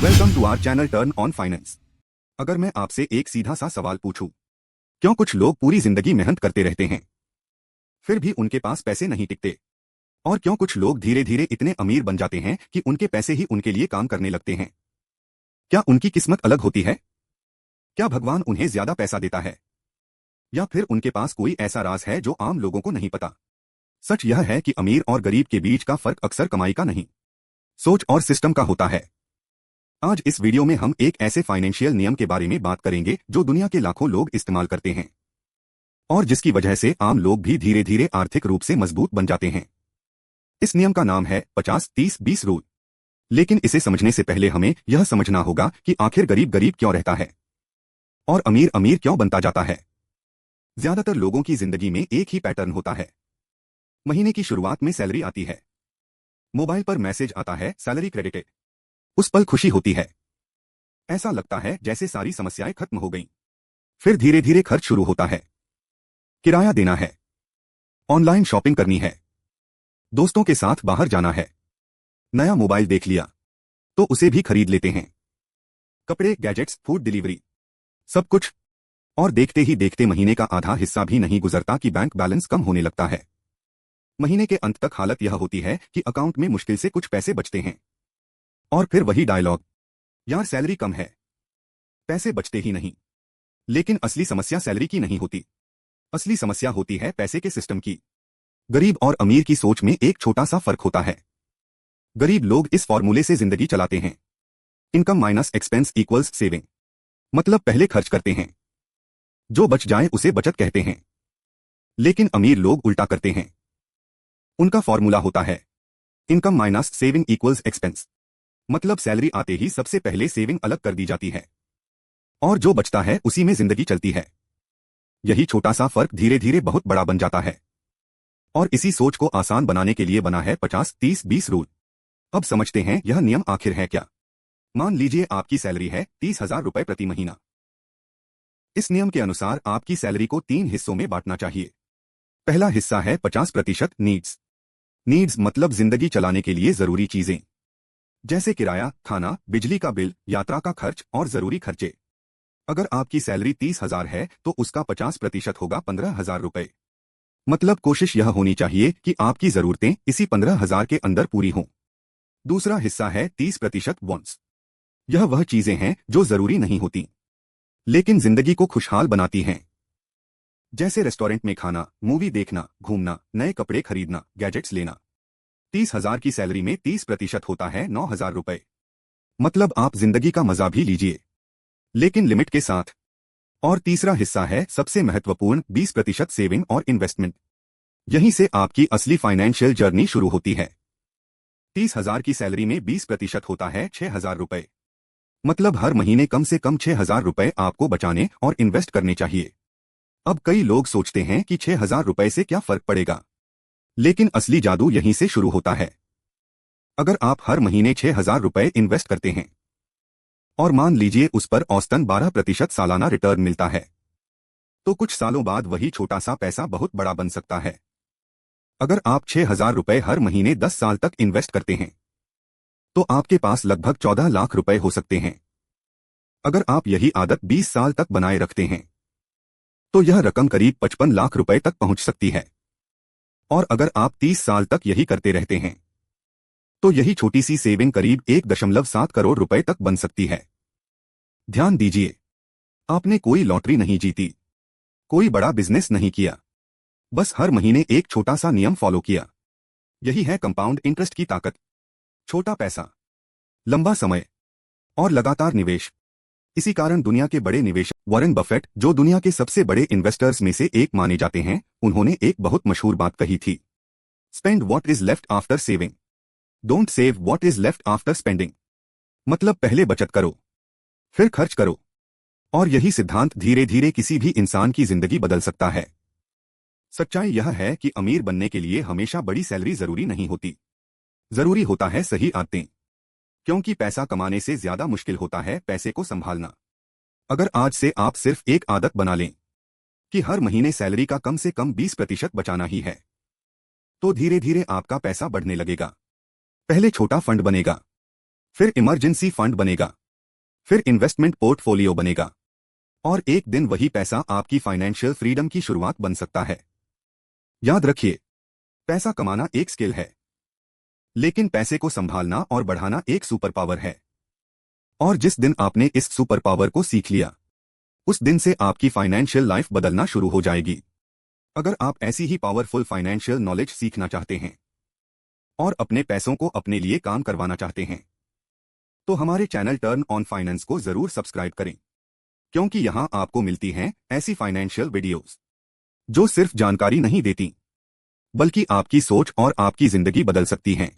Welcome to our channel turn on finance. अगर मैं आपसे एक सीधा सा सवाल पूछूं, क्यों कुछ लोग पूरी जिंदगी मेहनत करते रहते हैं फिर भी उनके पास पैसे नहीं टिकते, और क्यों कुछ लोग धीरे धीरे इतने अमीर बन जाते हैं कि उनके पैसे ही उनके लिए काम करने लगते हैं? क्या उनकी किस्मत अलग होती है? क्या भगवान उन्हें ज्यादा पैसा देता है, या फिर उनके पास कोई ऐसा राज है जो आम लोगों को नहीं पता? सच यह है कि अमीर और गरीब के बीच का फर्क अक्सर कमाई का नहीं, सोच और सिस्टम का होता है। आज इस वीडियो में हम एक ऐसे फाइनेंशियल नियम के बारे में बात करेंगे जो दुनिया के लाखों लोग इस्तेमाल करते हैं, और जिसकी वजह से आम लोग भी धीरे धीरे आर्थिक रूप से मजबूत बन जाते हैं। इस नियम का नाम है 50-30-20 रूल। लेकिन इसे समझने से पहले हमें यह समझना होगा कि आखिर गरीब गरीब क्यों रहता है और अमीर अमीर क्यों बनता जाता है। ज्यादातर लोगों की जिंदगी में एक ही पैटर्न होता है। महीने की शुरुआत में सैलरी आती है, मोबाइल पर मैसेज आता है सैलरी क्रेडिटेड। उस पल खुशी होती है, ऐसा लगता है जैसे सारी समस्याएं खत्म हो गईं। फिर धीरे धीरे खर्च शुरू होता है, किराया देना है, ऑनलाइन शॉपिंग करनी है, दोस्तों के साथ बाहर जाना है, नया मोबाइल देख लिया तो उसे भी खरीद लेते हैं, कपड़े, गैजेट्स, फूड डिलीवरी, सब कुछ। और देखते ही देखते महीने का आधा हिस्सा भी नहीं गुजरता कि बैंक बैलेंस कम होने लगता है। महीने के अंत तक हालत यह होती है कि अकाउंट में मुश्किल से कुछ पैसे बचते हैं, और फिर वही डायलॉग, यार सैलरी कम है, पैसे बचते ही नहीं। लेकिन असली समस्या सैलरी की नहीं होती, असली समस्या होती है पैसे के सिस्टम की। गरीब और अमीर की सोच में एक छोटा सा फर्क होता है। गरीब लोग इस फॉर्मूले से जिंदगी चलाते हैं, income minus expense equals saving. मतलब पहले खर्च करते हैं, जो बच जाए उसे बचत कहते हैं। लेकिन अमीर लोग उल्टा करते हैं, उनका फॉर्मूला होता है income minus saving equals expense. मतलब सैलरी आते ही सबसे पहले सेविंग अलग कर दी जाती है, और जो बचता है उसी में जिंदगी चलती है। यही छोटा सा फर्क धीरे धीरे बहुत बड़ा बन जाता है, और इसी सोच को आसान बनाने के लिए बना है 50-30-20 रूल। अब समझते हैं यह नियम आखिर है क्या। मान लीजिए आपकी सैलरी है 30,000 रुपए प्रति महीना। इस नियम के अनुसार आपकी सैलरी को 3 हिस्सों में बांटना चाहिए। पहला हिस्सा है 50% नीड्स। नीड्स मतलब जिंदगी चलाने के लिए जरूरी चीजें, जैसे किराया, खाना, बिजली का बिल, यात्रा का खर्च और जरूरी खर्चे। अगर आपकी सैलरी 30,000 है तो उसका 50% होगा 15,000 रुपए। मतलब कोशिश यह होनी चाहिए कि आपकी जरूरतें इसी 15,000 के अंदर पूरी हों। दूसरा हिस्सा है 30% वांट्स। यह वह चीजें हैं जो जरूरी नहीं होती, लेकिन जिंदगी को खुशहाल बनाती हैं, जैसे रेस्टोरेंट में खाना, मूवी देखना, घूमना, नए कपड़े खरीदना, गैजेट्स लेना। 30,000 की सैलरी में 30% होता है 9,000 रुपए। मतलब आप जिंदगी का मजा भी लीजिए, लेकिन लिमिट के साथ। और तीसरा हिस्सा है सबसे महत्वपूर्ण 20% सेविंग और इन्वेस्टमेंट। यहीं से आपकी असली फाइनेंशियल जर्नी शुरू होती है। 30,000 की सैलरी में 20% होता है 6,000 रुपए। मतलब हर महीने कम से कम 6,000 रुपए आपको बचाने और इन्वेस्ट करने चाहिए। अब कई लोग सोचते हैं कि 6,000 रुपए से क्या फर्क पड़ेगा, लेकिन असली जादू यहीं से शुरू होता है। अगर आप हर महीने 6,000 रुपए इन्वेस्ट करते हैं, और मान लीजिए उस पर औसतन 12% सालाना रिटर्न मिलता है, तो कुछ सालों बाद वही छोटा सा पैसा बहुत बड़ा बन सकता है। अगर आप 6,000 रुपए हर महीने 10 साल तक इन्वेस्ट करते हैं, तो आपके पास लगभग 14 लाख रुपए हो सकते हैं। अगर आप यही आदत 20 साल तक बनाए रखते हैं, तो यह रकम करीब 55 लाख रुपए तक पहुंच सकती है। और अगर आप 30 साल तक यही करते रहते हैं, तो यही छोटी सी सेविंग करीब 1.7 करोड़ रुपए तक बन सकती है। ध्यान दीजिए, आपने कोई लॉटरी नहीं जीती, कोई बड़ा बिजनेस नहीं किया, बस हर महीने एक छोटा सा नियम फॉलो किया। यही है कंपाउंड इंटरेस्ट की ताकत। छोटा पैसा, लंबा समय और लगातार निवेश। इसी कारण दुनिया के बड़े निवेशक वॉरेन बफेट, जो दुनिया के सबसे बड़े इन्वेस्टर्स में से एक माने जाते हैं, उन्होंने एक बहुत मशहूर बात कही थी, spend what is left after saving, don't save what is left after spending. मतलब पहले बचत करो, फिर खर्च करो। और यही सिद्धांत धीरे धीरे किसी भी इंसान की जिंदगी बदल सकता है। सच्चाई यह है कि अमीर बनने के लिए हमेशा बड़ी सैलरी जरूरी नहीं होती, जरूरी होता है सही आदतें। क्योंकि पैसा कमाने से ज्यादा मुश्किल होता है पैसे को संभालना। अगर आज से आप सिर्फ एक आदत बना लें कि हर महीने सैलरी का कम से कम 20% बचाना ही है, तो धीरे धीरे आपका पैसा बढ़ने लगेगा। पहले छोटा फंड बनेगा, फिर इमरजेंसी फंड बनेगा, फिर इन्वेस्टमेंट पोर्टफोलियो बनेगा, और एक दिन वही पैसा आपकी फाइनेंशियल फ्रीडम की शुरुआत बन सकता है। याद रखिए, पैसा कमाना एक स्किल है, लेकिन पैसे को संभालना और बढ़ाना एक सुपर पावर है। और जिस दिन आपने इस सुपर पावर को सीख लिया, उस दिन से आपकी फाइनेंशियल लाइफ बदलना शुरू हो जाएगी। अगर आप ऐसी ही पावरफुल फाइनेंशियल नॉलेज सीखना चाहते हैं और अपने पैसों को अपने लिए काम करवाना चाहते हैं, तो हमारे चैनल टर्न ऑन फाइनेंस को जरूर सब्सक्राइब करें, क्योंकि यहां आपको मिलती हैं ऐसी फाइनेंशियल वीडियोस जो सिर्फ जानकारी नहीं देती, बल्कि आपकी सोच और आपकी जिंदगी बदल सकती हैं।